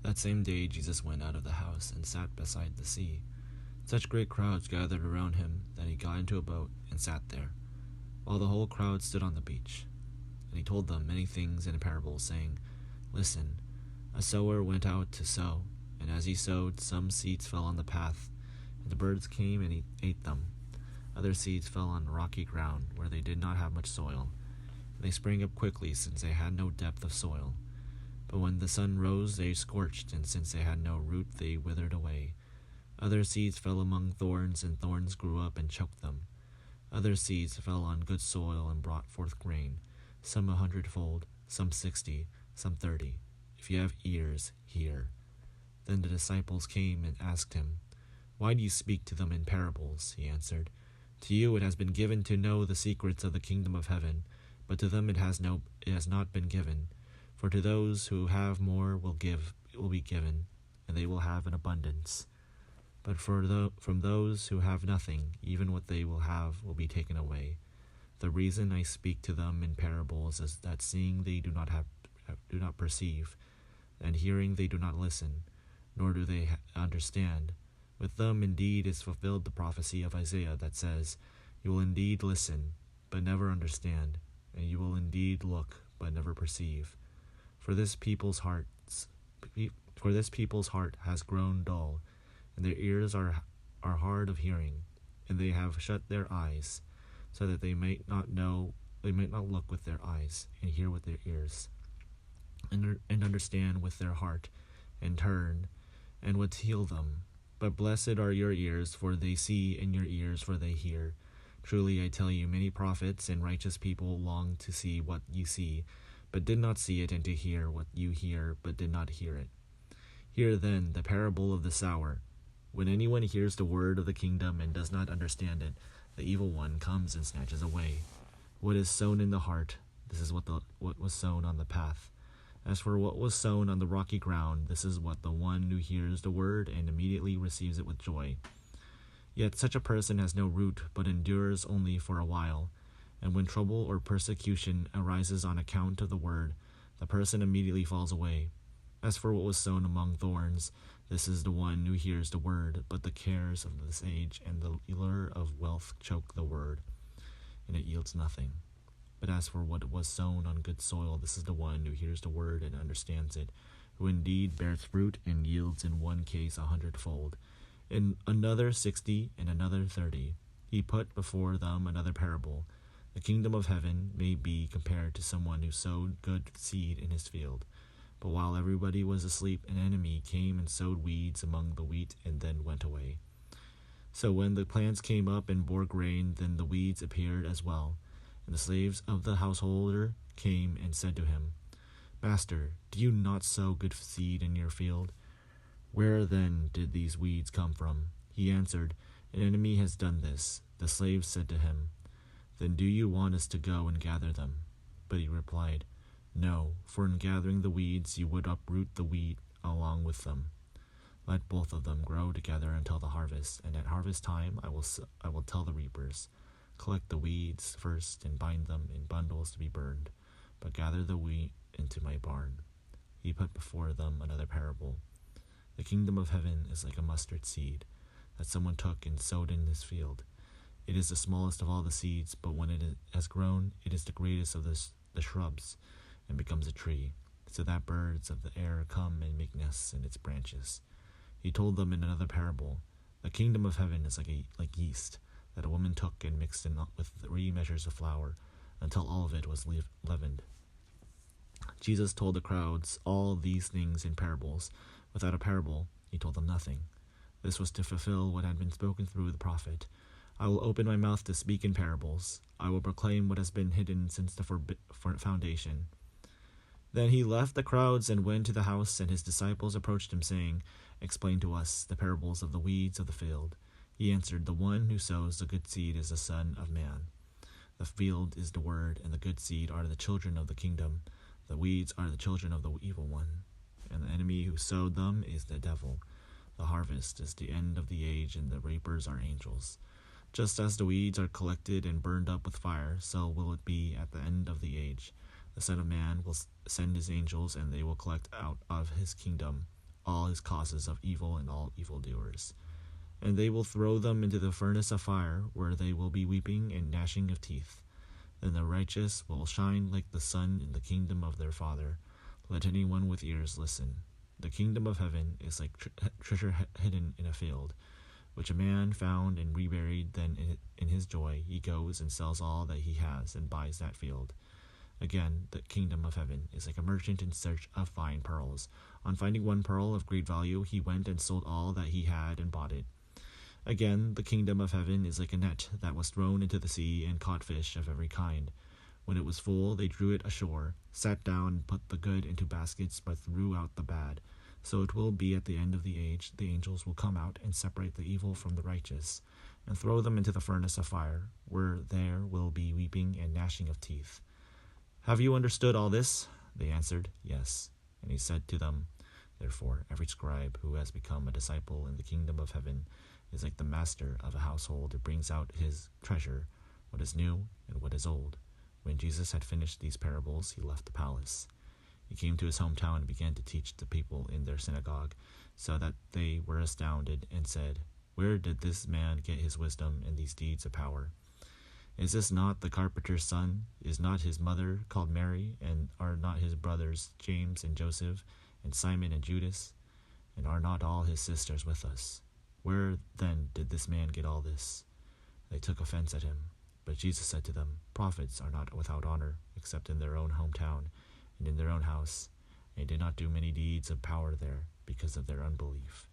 That same day Jesus went out of the house and sat beside the sea. Such great crowds gathered around him that he got into a boat and sat there, while the whole crowd stood on the beach. And he told them many things in parables, saying, Listen, a sower went out to sow, and as he sowed, some seeds fell on the path, and the birds came and ate them. Other seeds fell on rocky ground, where they did not have much soil. And they sprang up quickly, since they had no depth of soil. But when the sun rose, they scorched, and since they had no root, they withered away. Other seeds fell among thorns, and thorns grew up and choked them. Other seeds fell on good soil and brought forth grain, some 100-fold, some 60, some 30. If you have ears, hear. Then the disciples came and asked him, Why do you speak to them in parables? He answered, To you it has been given to know the secrets of the kingdom of heaven, but to them it has not been given. For to those who have more will be given, and they will have an abundance. But from those who have nothing, even what they will have will be taken away. The reason I speak to them in parables is that seeing they do not perceive, and hearing they do not listen, nor do they understand. With them indeed is fulfilled the prophecy of Isaiah that says, You will indeed listen, but never understand, and you will indeed look, but never perceive. For this people's heart has grown dull, and their ears are hard of hearing, and they have shut their eyes, so that they might not look with their eyes, and hear with their ears, and understand with their heart, and turn, and would heal them. But blessed are your ears, for they see, and your ears, for they hear. Truly I tell you, many prophets and righteous people longed to see what you see, but did not see it, and to hear what you hear, but did not hear it. Hear then the parable of the sower. When anyone hears the word of the kingdom and does not understand it, the evil one comes and snatches away what is sown in the heart. This is what was sown on the path. As for what was sown on the rocky ground, this is what the one who hears the word and immediately receives it with joy. Yet such a person has no root, but endures only for a while. And when trouble or persecution arises on account of the word, the person immediately falls away. As for what was sown among thorns, this is the one who hears the word, but the cares of this age and the lure of wealth choke the word, and it yields nothing. But as for what was sown on good soil, this is the one who hears the word and understands it, who indeed bears fruit and yields in one case 100-fold, in another 60, and another 30. He put before them another parable. The kingdom of heaven may be compared to someone who sowed good seed in his field. But while everybody was asleep, an enemy came and sowed weeds among the wheat and then went away. So when the plants came up and bore grain, then the weeds appeared as well. And the slaves of the householder came and said to him, Master, do you not sow good seed in your field? Where then did these weeds come from? He answered, An enemy has done this. The slaves said to him, Then do you want us to go and gather them? But he replied, No, for in gathering the weeds you would uproot the wheat along with them. Let both of them grow together until the harvest, and at harvest time I will tell the reapers, Collect the weeds first and bind them in bundles to be burned, but gather the wheat into my barn. He put before them another parable. The kingdom of heaven is like a mustard seed that someone took and sowed in his field. It is the smallest of all the seeds, but when it has grown, it is the greatest of the shrubs, and becomes a tree, so that birds of the air come and make nests in its branches. He told them in another parable, The kingdom of heaven is like yeast, that a woman took and mixed in with 3 measures of flour, until all of it was leavened. Jesus told the crowds all these things in parables. Without a parable, he told them nothing. This was to fulfill what had been spoken through the prophet. I will open my mouth to speak in parables. I will proclaim what has been hidden since the foundation. Then he left the crowds and went to the house, and his disciples approached him, saying, Explain to us the parables of the weeds of the field. He answered, The one who sows the good seed is the Son of Man. The field is the word, and the good seed are the children of the kingdom. The weeds are the children of the evil one, and the enemy who sowed them is the devil. The harvest is the end of the age, and the reapers are angels. Just as the weeds are collected and burned up with fire, so will it be at the end of the age. The Son of Man will send his angels, and they will collect out of his kingdom all his causes of evil and all evildoers. And they will throw them into the furnace of fire, where they will be weeping and gnashing of teeth. Then the righteous will shine like the sun in the kingdom of their Father. Let anyone with ears listen. The kingdom of heaven is like treasure hidden in a field, which a man found and reburied. Then in his joy he goes and sells all that he has and buys that field. Again, the kingdom of heaven is like a merchant in search of fine pearls. On finding one pearl of great value, he went and sold all that he had and bought it. Again, the kingdom of heaven is like a net that was thrown into the sea and caught fish of every kind. When it was full, they drew it ashore, sat down and put the good into baskets, but threw out the bad. So it will be at the end of the age. The angels will come out and separate the evil from the righteous, and throw them into the furnace of fire, where there will be weeping and gnashing of teeth. Have you understood all this? They answered, Yes. And he said to them, Therefore, every scribe who has become a disciple in the kingdom of heaven is like the master of a household who brings out his treasure, what is new and what is old. When Jesus had finished these parables, he left the palace. He came to his hometown and began to teach the people in their synagogue, so that they were astounded and said, Where did this man get his wisdom and these deeds of power? Is this not the carpenter's son? Is not his mother called Mary? And are not his brothers James and Joseph and Simon and Judas? And are not all his sisters with us? Where then did this man get all this? They took offense at him. But Jesus said to them, Prophets are not without honor, except in their own hometown and in their own house. And he did not do many deeds of power there, because of their unbelief.